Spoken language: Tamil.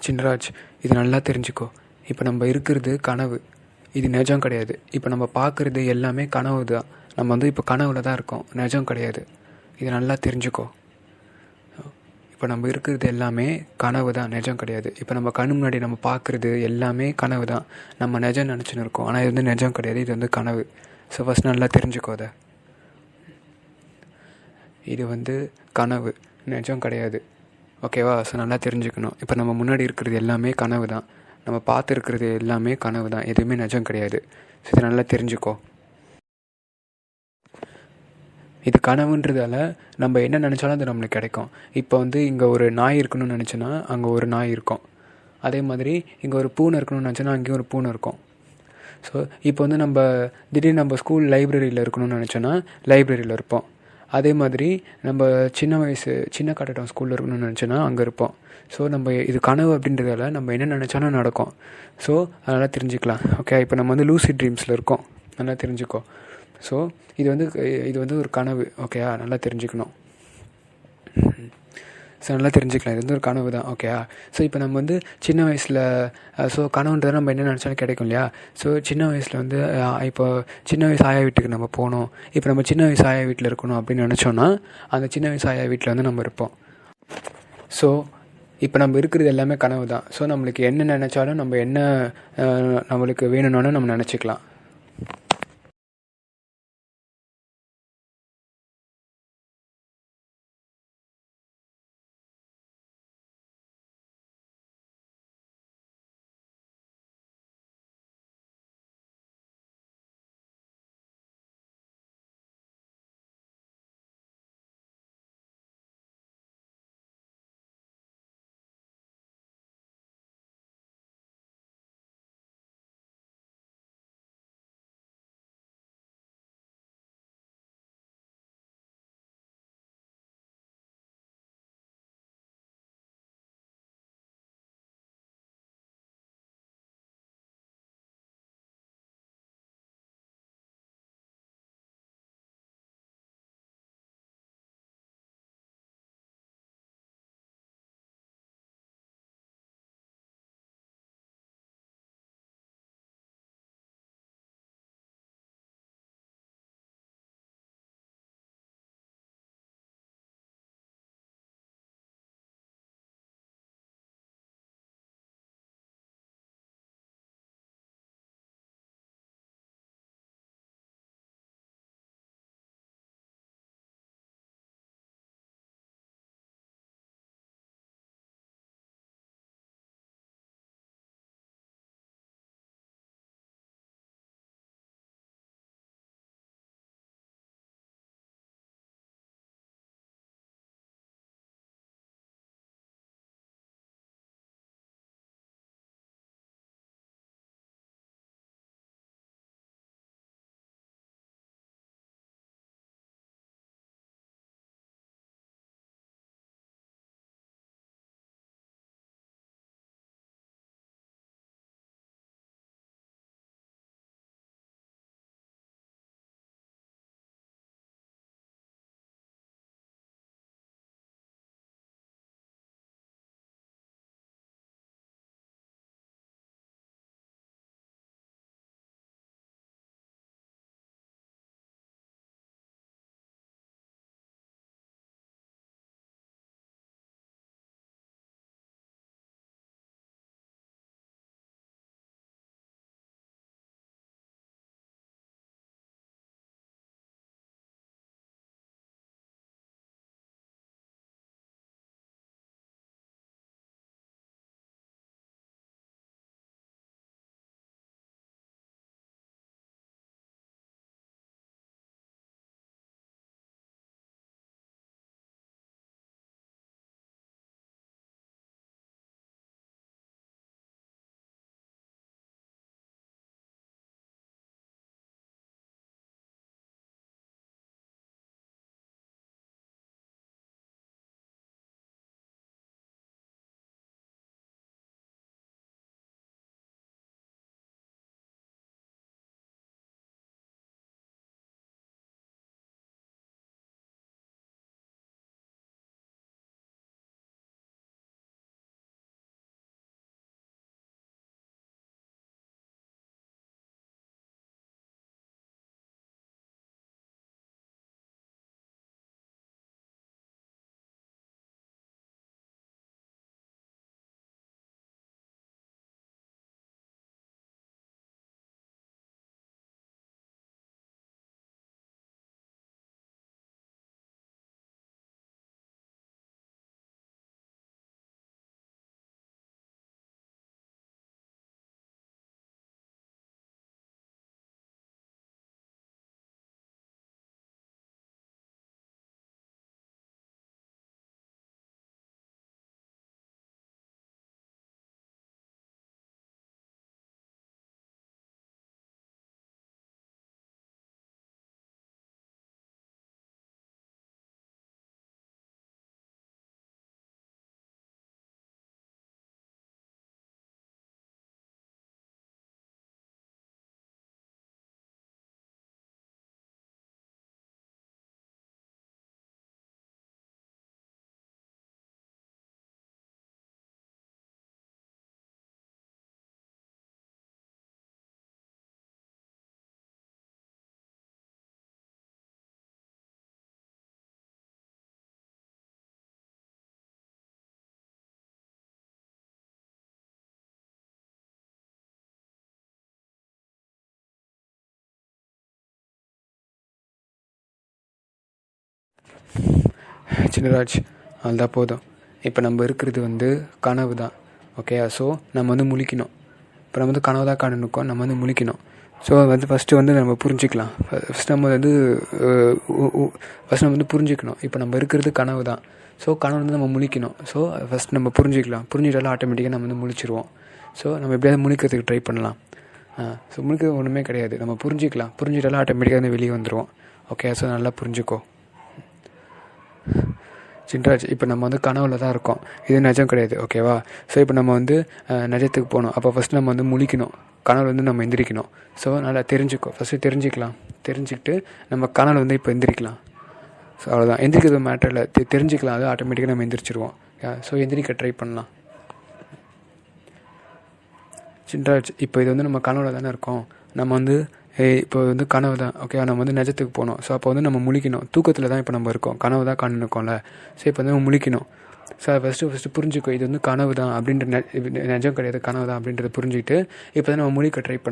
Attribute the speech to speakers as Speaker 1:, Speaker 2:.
Speaker 1: சின்ராஜ், இது நல்லா தெரிஞ்சுக்கோ. இப்போ நம்ம இருக்கிறது கனவு, இது நிஜம் கிடையாது. இப்போ நம்ம பார்க்குறது எல்லாமே கனவு தான். நம்ம வந்து இப்போ கனவுல தான் இருக்கோம், நிஜம் கிடையாது. இது நல்லா தெரிஞ்சுக்கோ. இப்போ நம்ம இருக்கிறது எல்லாமே கனவு தான், நிஜம் கிடையாது. இப்போ நம்ம கண்ணு முன்னாடி நம்ம பார்க்குறது எல்லாமே கனவு தான். நம்ம நிஜம் நினச்சின்னு இருக்கோம், ஆனால் இது வந்து நிஜம் கிடையாது, இது வந்து கனவு. ஸோ ஃபஸ்ட் நல்லா தெரிஞ்சுக்கோ அதை. இது வந்து கனவு, நிஜம் கிடையாது. ஓகேவா? ஸோ நல்லா தெரிஞ்சுக்கணும். இப்போ நம்ம முன்னாடி இருக்கிறது எல்லாமே கனவு தான், நம்ம பார்த்துருக்கிறது எல்லாமே கனவு தான், எதுவுமே நிஜம் கிடையாது. ஸோ இதை நல்லா தெரிஞ்சுக்கோ. இது கனவுன்றதால நம்ம என்ன நினச்சாலும் அது நம்மளுக்கு கிடைக்கும். இப்போ வந்து இங்கே ஒரு நாய் இருக்கணும்னு நினச்சோன்னா அங்கே ஒரு நாய் இருக்கும். அதே மாதிரி இங்கே ஒரு பூனை இருக்கணும்னு நினச்சோன்னா அங்கேயும் ஒரு பூனை இருக்கும். ஸோ இப்போ வந்து நம்ம திடீர்னு நம்ம ஸ்கூல் லைப்ரரியில் இருக்கணும்னு நினச்சோன்னா லைப்ரரியில் இருப்போம். அதே மாதிரி நம்ம சின்ன கட்டடம் ஸ்கூலில் இருக்கணும்னு நினச்சோன்னா அங்கே இருப்போம். ஸோ நம்ம இது கனவு அப்படின்றதால நம்ம என்ன நினச்சாலும் நடக்கும். ஸோ அதனால் தெரிஞ்சுக்கலாம். ஓகே, இப்போ நம்ம வந்து லூசிட் ட்ரீம்ஸில் இருக்கோம், நல்லா தெரிஞ்சுக்கோ. ஸோ இது வந்து ஒரு கனவு. ஓகேயா? நல்லா தெரிஞ்சுக்கணும். ஸோ நல்லா தெரிஞ்சுக்கலாம், இது வந்து ஒரு கனவு தான். ஓகேயா? ஸோ இப்போ நம்ம வந்து சின்ன வயசில் ஸோ கனவுன்றதை நம்ம என்ன நினச்சாலும் கிடைக்கும் இல்லையா? ஸோ சின்ன வயசில் வந்து இப்போ சின்ன வயசு ஆயா வீட்டுக்கு நம்ம போகணும், இப்போ நம்ம சின்ன வயசு ஆயா வீட்டில் இருக்கணும் அப்படின்னு நினச்சோன்னா அந்த சின்ன வயசு ஆயா வீட்டில் வந்து நம்ம இருப்போம். ஸோ இப்போ நம்ம இருக்கிறது எல்லாமே கனவு தான். ஸோ நம்மளுக்கு என்ன நினச்சாலும் நம்ம என்ன நம்மளுக்கு வேணும்னாலும் நம்ம நினச்சிக்கலாம். சின்னராஜ், அதுதான் போதும். இப்போ நம்ம இருக்கிறது வந்து கனவு தான். ஓகே, ஸோ நம்ம வந்து முழிக்கணும். இப்போ நம்ம வந்து கனவு தான் காணுக்கோம், நம்ம வந்து முழிக்கணும். ஸோ வந்து ஃபஸ்ட்டு வந்து நம்ம புரிஞ்சிக்கலாம். ஃபஸ்ட் நம்ம வந்து புரிஞ்சிக்கணும். இப்போ நம்ம இருக்கிறது கனவு தான். ஸோ கனவு வந்து நம்ம முழிக்கணும். ஸோ ஃபஸ்ட் நம்ம புரிஞ்சிக்கலாம். புரிஞ்சிட்டாலும் ஆட்டோமேட்டிக்காக நம்ம வந்து முழிச்சிருவோம். ஸோ நம்ம எப்படியாவது முழிக்கிறதுக்கு ட்ரை பண்ணலாம். ஸோ முழிக்கிறது ஒன்றுமே கிடையாது. நம்ம புரிஞ்சிக்கலாம். புரிஞ்சிட்டாலும் ஆட்டோமேட்டிக்காக வந்து வெளியே வந்துடுவோம். ஓகே, ஸோ நல்லா புரிஞ்சுக்கோ சின்ராஜ். இப்போ நம்ம வந்து கனவுல தான் இருக்கோம், இது நிஜம் கிடையாது. ஓகேவா? ஸோ இப்போ நம்ம வந்து நிஜத்துக்கு போகணும். அப்போ ஃபஸ்ட்டு நம்ம வந்து முழிக்கணும், கனவுல வந்து நம்ம எந்திரிக்கணும். ஸோ நல்லா தெரிஞ்சுக்கோ. ஃபஸ்ட்டு தெரிஞ்சுக்கிட்டு நம்ம கனவுல வந்து இப்போ எந்திரிக்கலாம். ஸோ அவ்வளோதான். எந்திரிக்கிறது மேட்டர் இல்லை, தெரிஞ்சுக்கலாம். அது ஆட்டோமேட்டிக்காக நம்ம எந்திரிச்சிருவோம். ஸோ எந்திரிக்க ட்ரை பண்ணலாம். சின்ராஜ், இப்போ இது வந்து நம்ம கனவுல தானே இருக்கோம். நம்ம வந்து இப்போ வந்து கனவு தான். ஓகே, நம்ம வந்து நிஜத்துக்கு போகணும். ஸோ அப்போ வந்து நம்ம முழிக்கணும். தூக்கத்தில் தான் இப்போ நம்ம இருக்கோம், கனவு தான் காணுக்கோம்ல. ஸோ இப்போ வந்து நம்ம முழிக்கணும். ஸோ ஃபஸ்ட்டு புரிஞ்சுக்கோ, இது வந்து கனவு தான் அப்படின்ற நிஜம் கிடையாது, கனவு தான் அப்படின்றத புரிஞ்சுக்கிட்டு இப்போ தான் நம்ம முழிக்க ட்ரை பண்ணணும்.